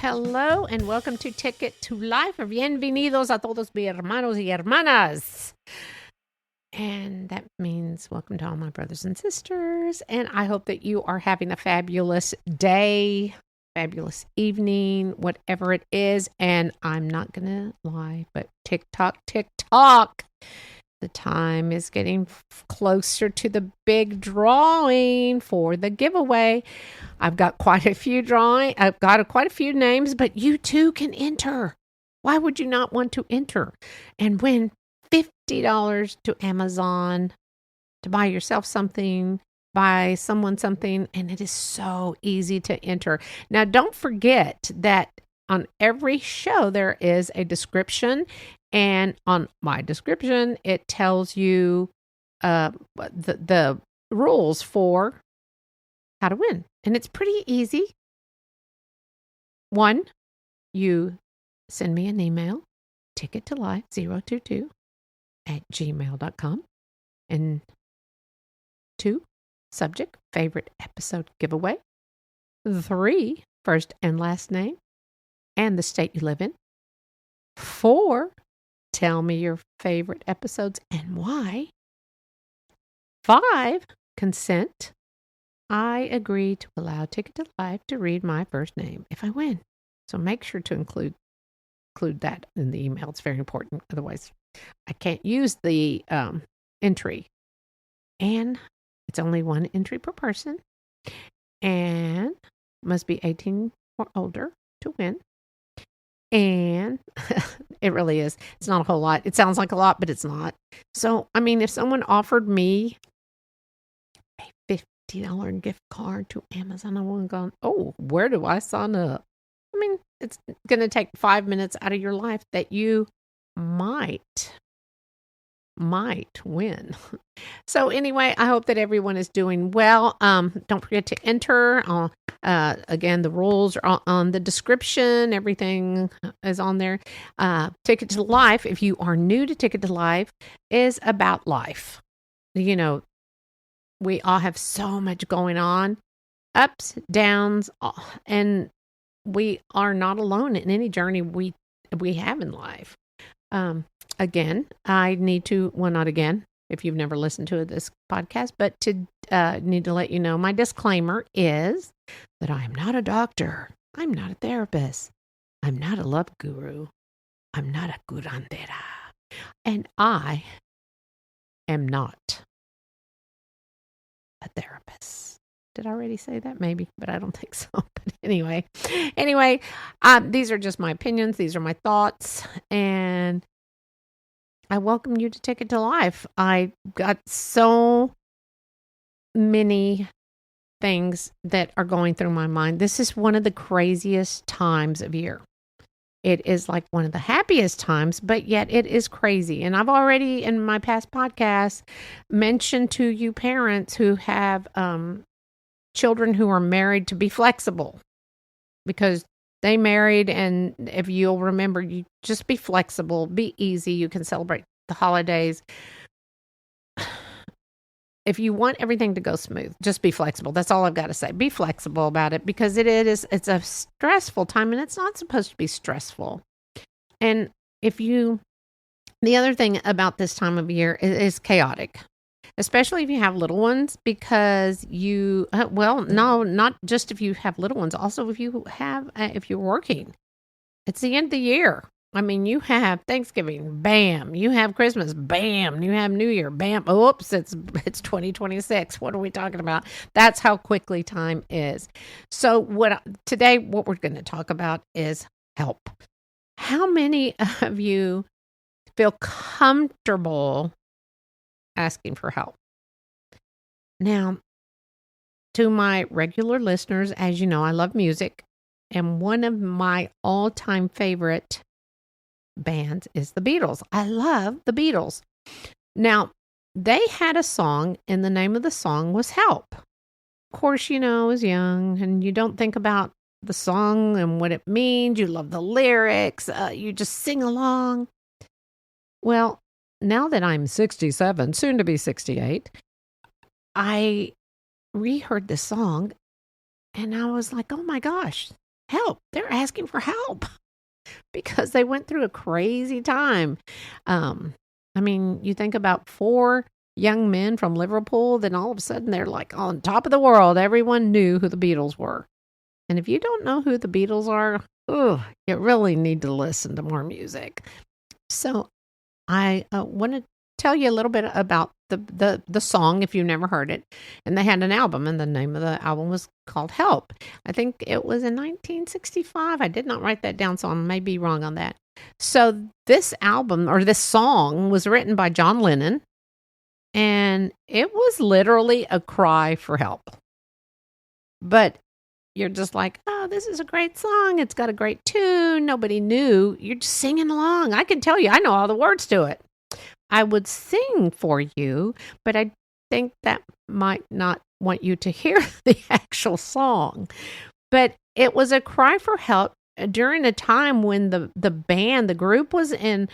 Hello and welcome to Ticket to Life. Bienvenidos a todos mis hermanos y hermanas. And that means welcome to all my brothers and sisters. And I hope that you are having a fabulous day, fabulous evening, whatever it is. And I'm not going to lie, but tick tock. The time is getting closer to the big drawing for the giveaway. I've got quite a few names, but you too can enter. Why would you not want to enter and win $50 to Amazon to buy yourself something, buy someone something, and it is so easy to enter. Now, don't forget that on every show there is a description. And on my description, it tells you the rules for how to win. And it's pretty easy. 1, you send me an email, tickettolife022@gmail.com. And 2, subject, favorite episode giveaway. 3, first and last name and the state you live in. 4, tell me your favorite episodes and why. 5, consent. I agree to allow Ticket to Life to read my first name if I win. So make sure to include that in the email. It's very important. Otherwise, I can't use the entry. And it's only 1 entry per person. And must be 18 or older to win. And it really is. It's not a whole lot. It sounds like a lot, but it's not. So, I mean, if someone offered me a $50 gift card to Amazon, I would have gone, oh, where do I sign up? I mean, it's going to take 5 minutes out of your life that you might win. So anyway, I hope that everyone is doing well. Don't forget to enter. Again, the rules are on the description. Everything is on there. Ticket to Life, if you are new to Ticket to Life, is about life. You know, we all have so much going on, ups, downs, and we are not alone in any journey we have in life. Again, I need to, well, not again, if you've never listened to this podcast, but to need to let you know, my disclaimer is that I am not a doctor. I'm not a therapist. I'm not a love guru. I'm not a curandera. And I am not a therapist. Did I already say that? Maybe, but I don't think so. But anyway, these are just my opinions. These are my thoughts. And I welcome you to Ticket to Life. I got so many things that are going through my mind. This is one of the craziest times of year. It is like one of the happiest times, but yet it is crazy. And I've already, in my past podcasts, mentioned to you parents who have children who are married to be flexible, because they married, and if you'll remember, you just be flexible, be easy. You can celebrate the holidays. If you want everything to go smooth, just be flexible. That's all I've got to say. Be flexible about it, because it's a stressful time, and it's not supposed to be stressful. And the other thing about this time of year is chaotic, especially if you have little ones, because not just if you have little ones, also if you're working. It's the end of the year. I mean, you have Thanksgiving, bam. You have Christmas, bam. You have New Year, bam. Oops, it's 2026. What are we talking about? That's how quickly time is. So today, what we're going to talk about is help. How many of you feel comfortable asking for help? Now, to my regular listeners, as you know, I love music, and one of my all-time favorite bands is the Beatles. I love the Beatles. Now, they had a song, and the name of the song was Help. Of course, you know, I was young, and you don't think about the song and what it means. You love the lyrics. You just sing along. Well, now that I'm 67, soon to be 68, I reheard this song, and I was like, oh my gosh, help. They're asking for help because they went through a crazy time. I mean, you think about 4 young men from Liverpool, then all of a sudden they're like on top of the world. Everyone knew who the Beatles were. And if you don't know who the Beatles are, you really need to listen to more music. So I want to tell you a little bit about the song if you've never heard it. And they had an album, and the name of the album was called Help. I think it was in 1965. I did not write that down, so I may be wrong on that. So this album, or this song, was written by John Lennon, and it was literally a cry for help. But you're just like, oh, this is a great song. It's got a great tune. Nobody knew. You're just singing along. I can tell you, I know all the words to it. I would sing for you, but I think that might not want you to hear the actual song. But it was a cry for help during a time when the group was in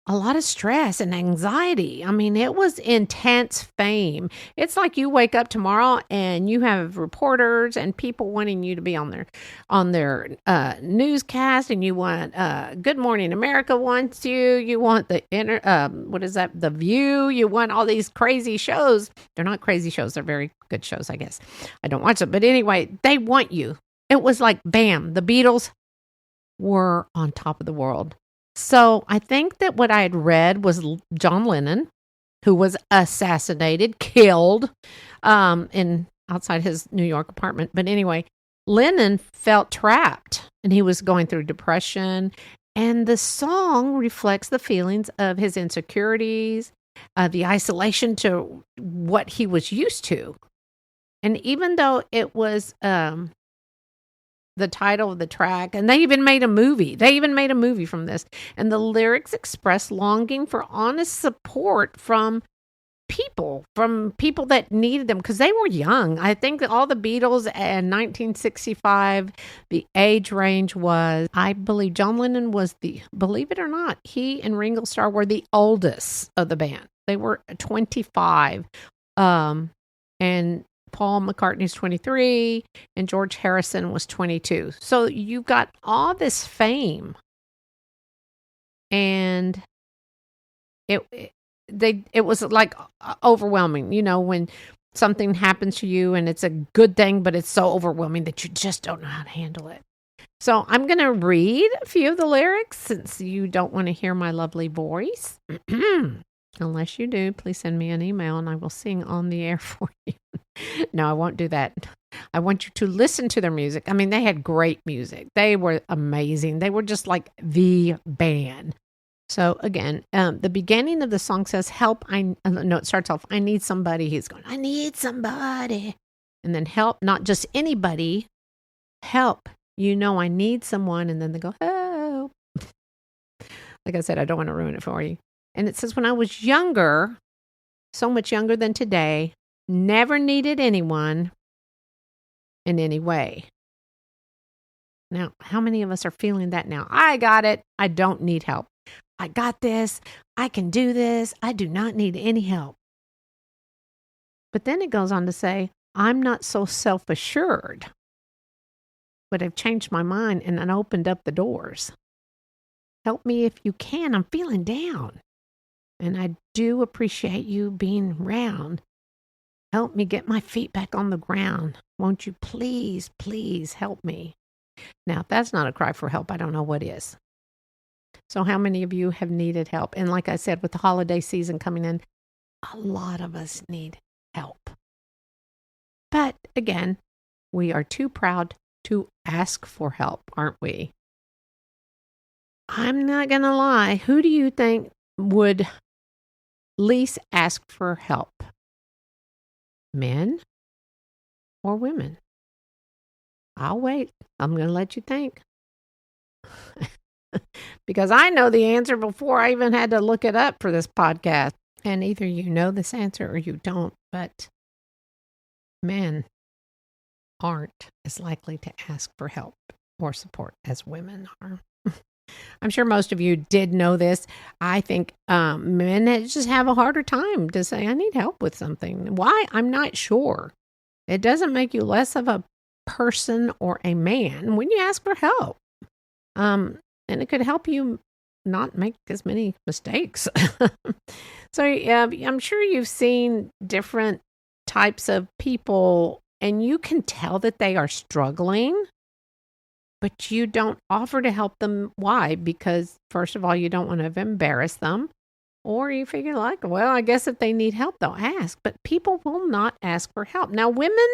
a lot of stress and anxiety. I mean, it was intense fame. It's like you wake up tomorrow and you have reporters and people wanting you to be on their newscast, and you want Good Morning America wants you. You want the The View. You want all these crazy shows. They're not crazy shows. They're very good shows, I guess. I don't watch them, but anyway, they want you. It was like bam, the Beatles were on top of the world. So I think that what I had read was John Lennon, who was assassinated, killed outside his New York apartment. But anyway, Lennon felt trapped, and he was going through depression. And the song reflects the feelings of his insecurities, the isolation to what he was used to. And even though it was the title of the track, and they even made a movie. They even made a movie from this. And the lyrics express longing for honest support from people that needed them, because they were young. I think that all the Beatles in 1965, the age range was, I believe John Lennon was believe it or not, he and Ringo Starr were the oldest of the band. They were 25. And Paul McCartney's 23, and George Harrison was 22. So you got all this fame, and it was like overwhelming. You know, when something happens to you and it's a good thing, but it's so overwhelming that you just don't know how to handle it. So I'm going to read a few of the lyrics since you don't want to hear my lovely voice. Unless you do, please send me an email and I will sing on the air for you. No, I won't do that. I want you to listen to their music. I mean, they had great music. They were amazing. They were just like the band. So again, the beginning of the song says, help. It starts off, I need somebody. He's going, I need somebody. And then help, not just anybody. Help. You know, I need someone. And then they go, help. Like I said, I don't want to ruin it for you. And it says, when I was younger, so much younger than today, never needed anyone in any way. Now, how many of us are feeling that now? I got it. I don't need help. I got this. I can do this. I do not need any help. But then it goes on to say, I'm not so self-assured, but I've changed my mind and I opened up the doors. Help me if you can. I'm feeling down. And I do appreciate you being around. Help me get my feet back on the ground. Won't you please, please help me? Now, if that's not a cry for help, I don't know what is. So how many of you have needed help? And like I said, with the holiday season coming in, a lot of us need help. But again, we are too proud to ask for help, aren't we? I'm not going to lie. Who do you think would least ask for help? Men or women? I'll wait. I'm going to let you think. Because I know the answer before I even had to look it up for this podcast. And either you know this answer or you don't, but men aren't as likely to ask for help or support as women are. I'm sure most of you did know this. I think men just have a harder time to say, I need help with something. Why? I'm not sure. It doesn't make you less of a person or a man when you ask for help. And it could help you not make as many mistakes. So I'm sure you've seen different types of people, and you can tell that they are struggling, but you don't offer to help them. Why? Because, first of all, you don't want to embarrass them. Or you figure like, well, I guess if they need help, they'll ask. But people will not ask for help. Now, women,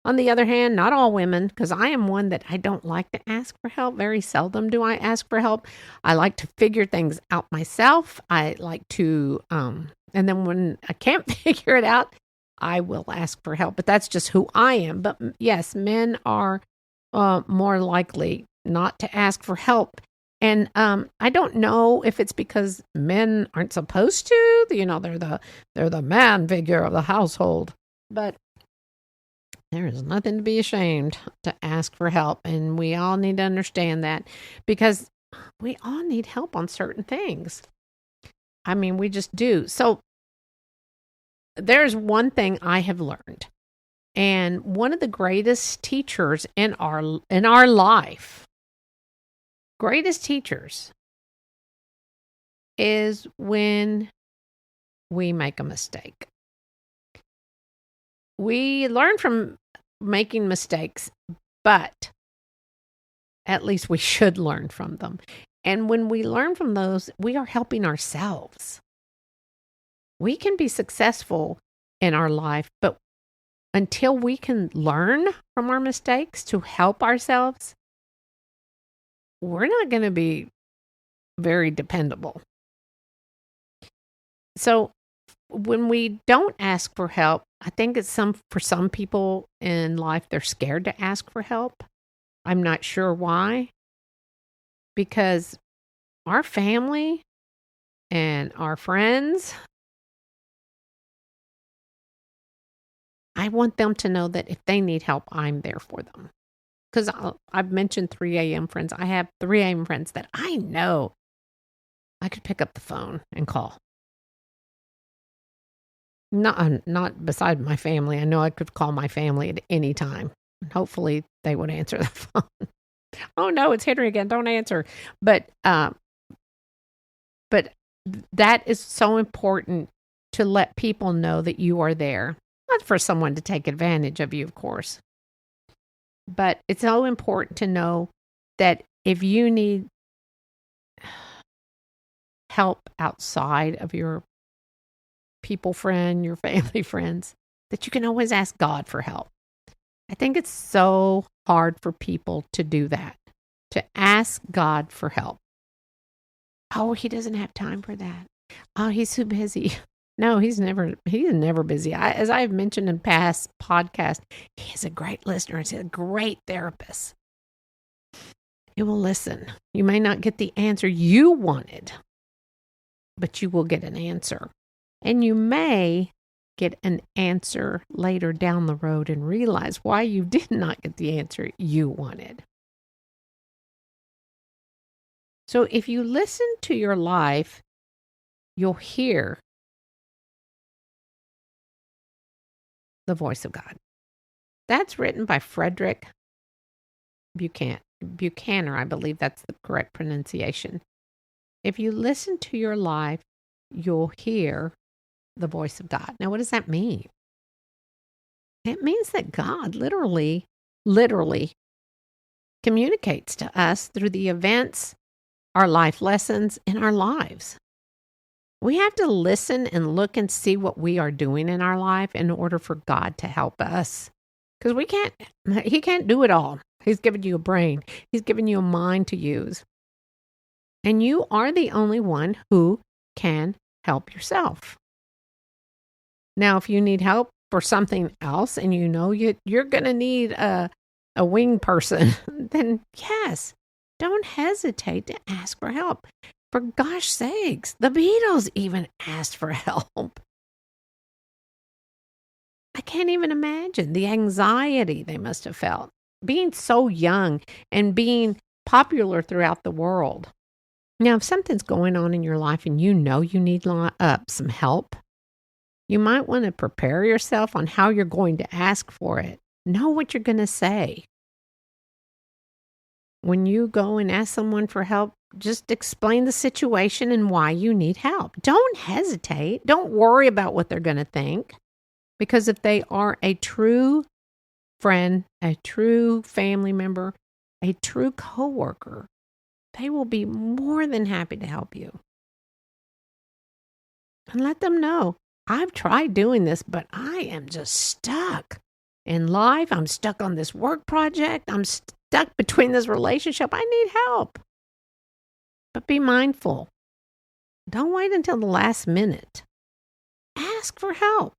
on the other hand, not all women, because I am one that I don't like to ask for help. Very seldom do I ask for help. I like to figure things out myself. I like to, and then when I can't figure it out, I will ask for help. But that's just who I am. But yes, men are more likely not to ask for help. And I don't know if it's because men aren't supposed to. They're the man figure of the household. But there is nothing to be ashamed to ask for help. And we all need to understand that, because we all need help on certain things. I mean, we just do. So there's one thing I have learned. And one of the greatest teachers in our life, greatest teachers, is when we make a mistake. We learn from making mistakes, but at least we should learn from them. And when we learn from those, we are helping ourselves. We can be successful in our life, but until we can learn from our mistakes to help ourselves, we're not going to be very dependable. So when we don't ask for help, I think it's for some people in life, they're scared to ask for help. I'm not sure why. Because our family and our friends, I want them to know that if they need help, I'm there for them. Because I've mentioned 3 a.m. friends. I have 3 a.m. friends that I know I could pick up the phone and call. Not beside my family. I know I could call my family at any time. Hopefully they would answer the phone. Oh no, it's Henrie again. Don't answer. But that is so important to let people know that you are there. Not for someone to take advantage of you, of course. But it's so important to know that if you need help outside of your people friend, your family friends, that you can always ask God for help. I think it's so hard for people to do that, to ask God for help. Oh, he doesn't have time for that. Oh, he's too busy. No, he's never busy. As I've mentioned in past podcasts, he is a great listener. He's a great therapist. He will listen. You may not get the answer you wanted, but you will get an answer. And you may get an answer later down the road and realize why you did not get the answer you wanted. So if you listen to your life, you'll hear the voice of God. That's written by Frederick Buchanan, I believe that's the correct pronunciation. If you listen to your life, you'll hear the voice of God. Now, what does that mean? It means that God literally communicates to us through the events, our life lessons, in our lives. We have to listen and look and see what we are doing in our life in order for God to help us. Because he can't do it all. He's given you a brain. He's given you a mind to use. And you are the only one who can help yourself. Now, if you need help for something else and you know you're going to need a wing person, then yes, don't hesitate to ask for help. For gosh sakes, the Beatles even asked for help. I can't even imagine the anxiety they must have felt, being so young and being popular throughout the world. Now, if something's going on in your life and you know you need some help, you might want to prepare yourself on how you're going to ask for it. know what you're going to say. When you go and ask someone for help, just explain the situation and why you need help. Don't hesitate. Don't worry about what they're going to think. Because if they are a true friend, a true family member, a true coworker, they will be more than happy to help you. And let them know, I've tried doing this, but I am just stuck in life. I'm stuck on this work project. I'm stuck between this relationship. I need help. But be mindful. Don't wait until the last minute. Ask for help.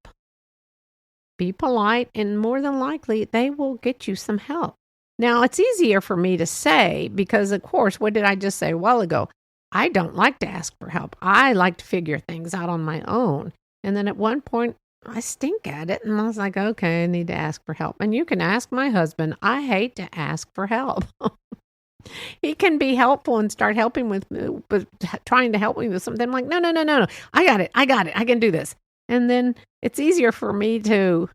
Be polite, and more than likely, they will get you some help. Now, it's easier for me to say because, of course, what did I just say a while ago? I don't like to ask for help. I like to figure things out on my own. And then at one point, I stink at it, and I was like, okay, I need to ask for help. And you can ask my husband. I hate to ask for help. He can be helpful and start helping with me, but trying to help me with something. I'm like, no. I got it. I can do this. And then it's easier for me to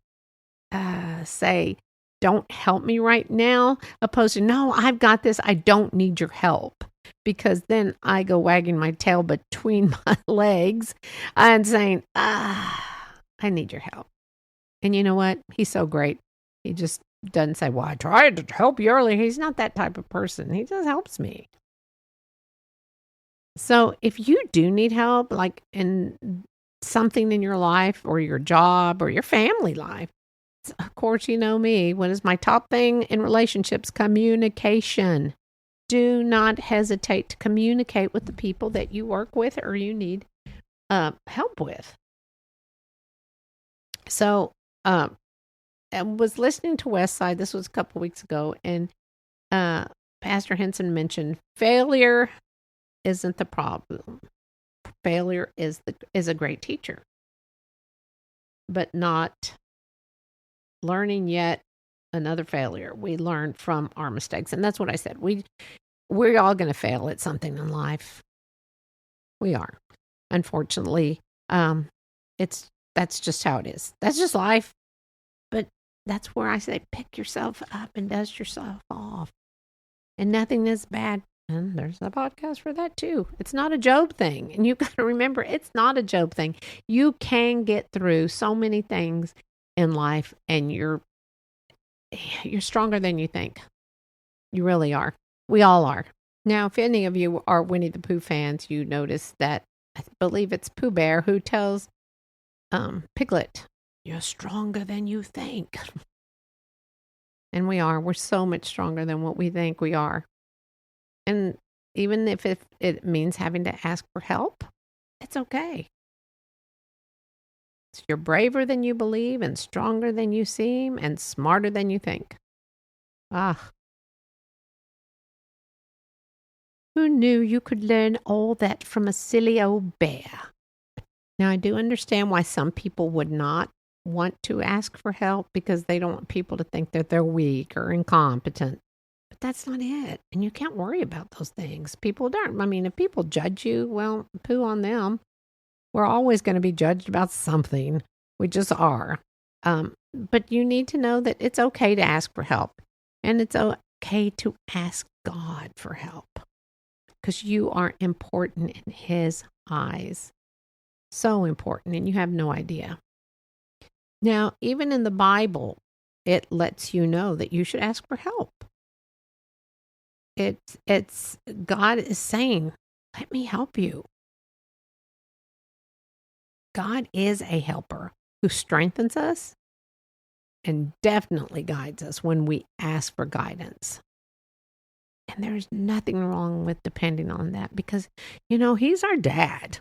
say, don't help me right now, opposed to, no, I've got this. I don't need your help. Because then I go wagging my tail between my legs and saying, I need your help. And you know what? He's so great. He just doesn't say, well, I tried to help you earlier. He's not that type of person. He just helps me. So if you do need help, like in something in your life or your job or your family life, of course, you know me. What is my top thing in relationships? Communication. Do not hesitate to communicate with the people that you work with or you need help with. So I was listening to Westside. This was a couple weeks ago, and Pastor Henson mentioned failure isn't the problem. Failure is a great teacher, but not learning yet another failure. We learn from our mistakes, and that's what I said. We're all going to fail at something in life. We are, unfortunately. That's just how it is. That's just life. But that's where I say, pick yourself up and dust yourself off. And nothing is bad. And there's a podcast for that too. It's not a Job thing. And you got to remember, it's not a Job thing. You can get through so many things in life, and you're stronger than you think. You really are. We all are. Now, if any of you are Winnie the Pooh fans, you notice that I believe it's Pooh Bear who tells Piglet, you're stronger than you think. And we are. We're so much stronger than what we think we are. And even if it means having to ask for help, it's okay. You're braver than you believe, and stronger than you seem, and smarter than you think. Who knew you could learn all that from a silly old bear? Now, I do understand why some people would not want to ask for help because they don't want people to think that they're weak or incompetent. But that's not it. And you can't worry about those things. People don't. I mean, if people judge you, well, poo on them. We're always going to be judged about something. We just are. But you need to know that it's okay to ask for help. And it's okay to ask God for help. Because you are important in His eyes. So important. And you have no idea. Now, even in the Bible, it lets you know that you should ask for help. It's God is saying, let me help you. God is a helper who strengthens us and definitely guides us when we ask for guidance. And there's nothing wrong with depending on that because, He's our dad.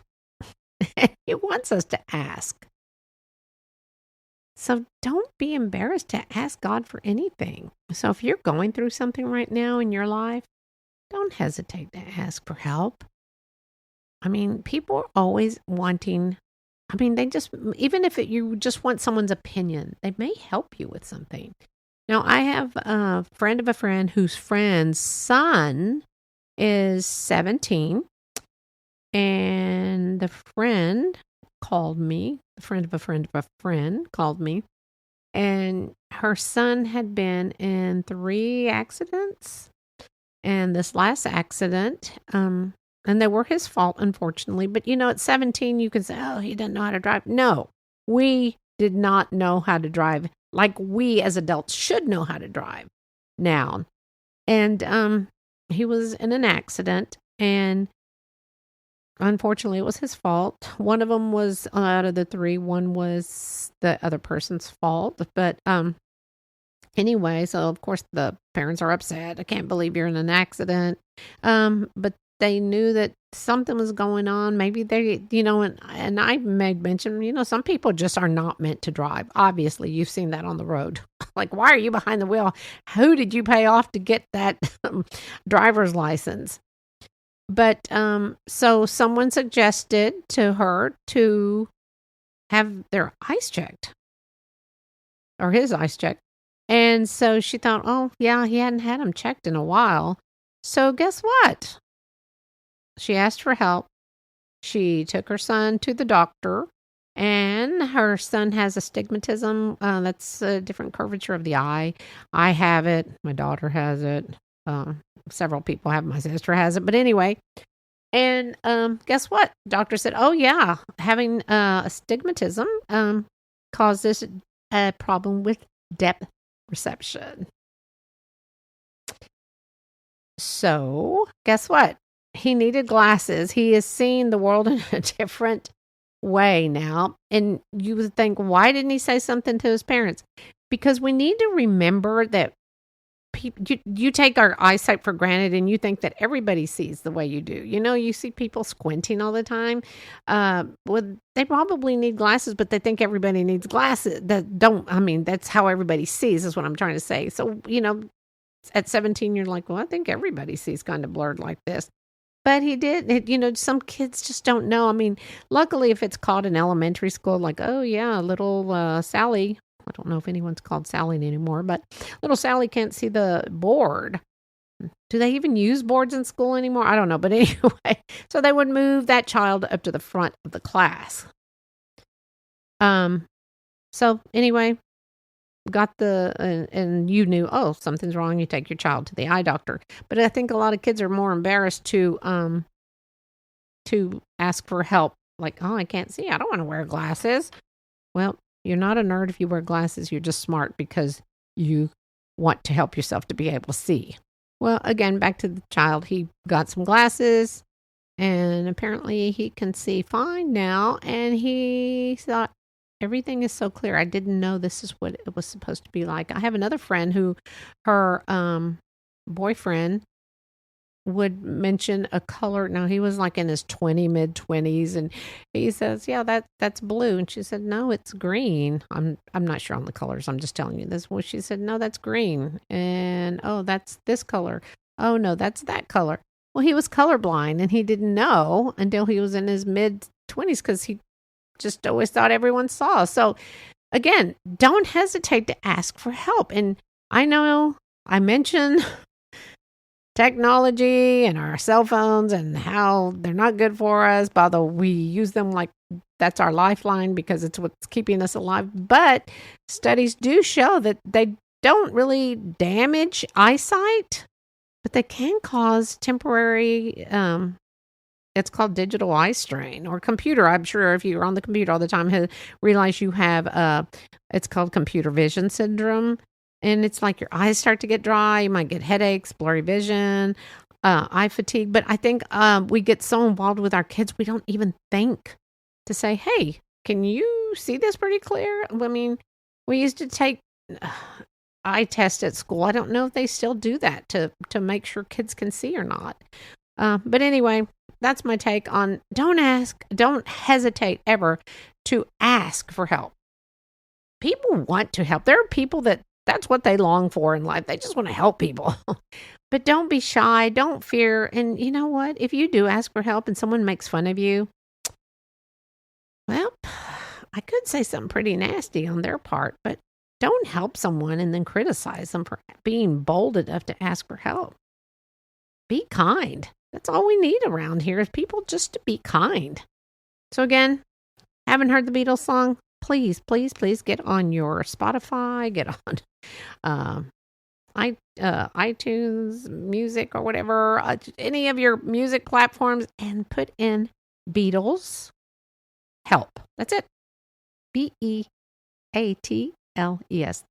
And He wants us to ask. So don't be embarrassed to ask God for anything. So if you're going through something right now in your life, don't hesitate to ask for help. I mean, people are always wanting, even if you just want someone's opinion, they may help you with something. Now, I have a friend of a friend whose friend's son is 17, and the friend called me, the friend of a friend of a friend called me And her son had been in 3 accidents. And this last accident, and they were his fault, unfortunately. But, at 17, you can say, oh, he doesn't know how to drive. No, we did not know how to drive like we as adults should know how to drive now. And he was in an accident, and unfortunately, it was his fault. One of them was out of the 3. One was the other person's fault. But anyway, so of course the parents are upset. I can't believe you're in an accident. But they knew that something was going on. Maybe they, and I made mention, some people just are not meant to drive. Obviously, you've seen that on the road. Like, why are you behind the wheel? Who did you pay off to get that driver's license? But so someone suggested to her to have their eyes checked, or his eyes checked. And so she thought, oh, yeah, he hadn't had them checked in a while. So guess what? She asked for help. She took her son to the doctor, and her son has astigmatism. That's a different curvature of the eye. I have it. My daughter has it. Several people have. My sister has it. But anyway, and guess what? Doctor said, oh, yeah, having astigmatism causes a problem with depth perception. So guess what? He needed glasses. He is seeing the world in a different way now. And you would think, why didn't he say something to his parents? Because we need to remember that you take our eyesight for granted, and you think that everybody sees the way you do. You see people squinting all the time. Well, they probably need glasses, but they think everybody needs glasses. That's how everybody sees, is what I'm trying to say. So, at 17, you're like, well, I think everybody sees kind of blurred like this. But he did. Some kids just don't know. Luckily, if it's called in elementary school, like, oh, yeah, little Sally. I don't know if anyone's called Sally anymore, but little Sally can't see the board. Do they even use boards in school anymore? I don't know. But anyway, so they would move that child up to the front of the class. So anyway, got and you knew, oh, something's wrong. You take your child to the eye doctor. But I think a lot of kids are more embarrassed to ask for help. Like, oh, I can't see. I don't want to wear glasses. Well, you're not a nerd if you wear glasses. You're just smart because you want to help yourself to be able to see. Well, again, back to the child. He got some glasses, and apparently he can see fine now. And he thought, everything is so clear. I didn't know this is what it was supposed to be like. I have another friend who her boyfriend would mention a color. Now, he was like in his mid-20s, and he says, yeah, that's blue. And she said, no, it's green. I'm not sure on the colors. I'm just telling you this. Well, she said, no, that's green. And, oh, that's this color. Oh, no, that's that color. Well, he was colorblind, and he didn't know until he was in his mid-20s, because he just always thought everyone saw. So again, don't hesitate to ask for help. And I know I mentioned technology and our cell phones and how they're not good for us, although we use them like that's our lifeline because it's what's keeping us alive. But studies do show that they don't really damage eyesight, but they can cause temporary it's called digital eye strain, or computer. I'm sure if you're on the computer all the time, realize you have, it's called computer vision syndrome. And it's like your eyes start to get dry. You might get headaches, blurry vision, eye fatigue. But I think we get so involved with our kids, we don't even think to say, hey, can you see this pretty clear? We used to take eye tests at school. I don't know if they still do that to make sure kids can see or not. But anyway, that's my take on don't hesitate ever to ask for help. People want to help. There are people that's what they long for in life. They just want to help people. But don't be shy. Don't fear. And you know what? If you do ask for help and someone makes fun of you, well, I could say something pretty nasty on their part, but don't help someone and then criticize them for being bold enough to ask for help. Be kind. That's all we need around here is people just to be kind. So again, haven't heard the Beatles song? please, please, please get on your Spotify, get on iTunes Music or whatever, any of your music platforms, and put in Beatles Help. That's it. Beatles.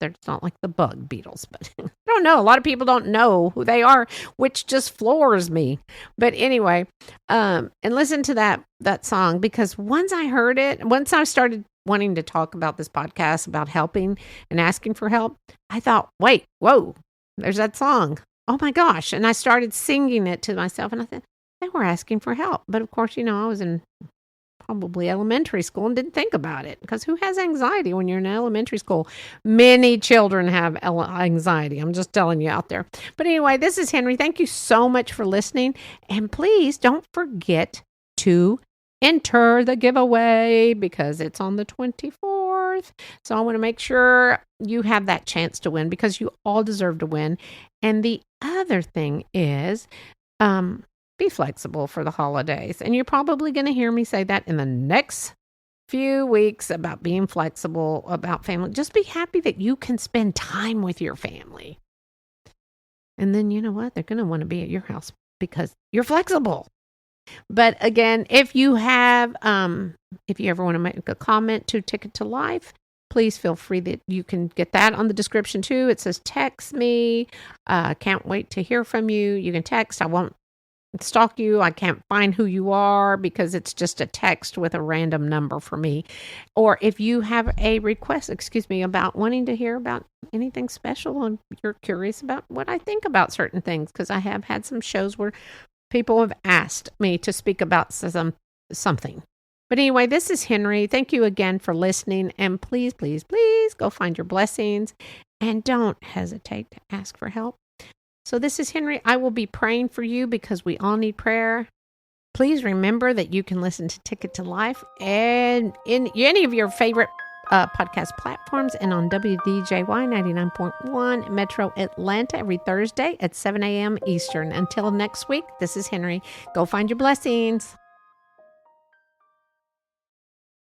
They're not like the bug Beatles, but I don't know. A lot of people don't know who they are, which just floors me. But anyway, and listen to that song, because once I started wanting to talk about this podcast about helping and asking for help, I thought, wait, whoa, there's that song. Oh my gosh. And I started singing it to myself, and I thought, they were asking for help. But of course, I was in probably elementary school and didn't think about it, because who has anxiety when you're in elementary school? Many children have anxiety. I'm just telling you out there. But anyway, this is Henrie. Thank you so much for listening. And please don't forget to enter the giveaway, because it's on the 24th. So I want to make sure you have that chance to win, because you all deserve to win. And the other thing is, be flexible for the holidays. And you're probably going to hear me say that in the next few weeks about being flexible, about family. Just be happy that you can spend time with your family. And then you know what? They're going to want to be at your house because you're flexible. But again, if you have, if you ever want to make a comment to Ticket to Life, please feel free that you can get that on the description too. It says, text me. Can't wait to hear from you. You can text. I won't stalk you. I can't find who you are because it's just a text with a random number for me. Or if you have a request, about wanting to hear about anything special and you're curious about what I think about certain things, because I have had some shows where people have asked me to speak about something. But anyway, this is Henrie. Thank you again for listening. And please, please, please go find your blessings and don't hesitate to ask for help. So this is Henrie. I will be praying for you because we all need prayer. Please remember that you can listen to Ticket to Life and in any of your favorite podcast platforms and on WDJY 99.1 Metro Atlanta every Thursday at 7 a.m. Eastern. Until next week, this is Henrie. Go find your blessings.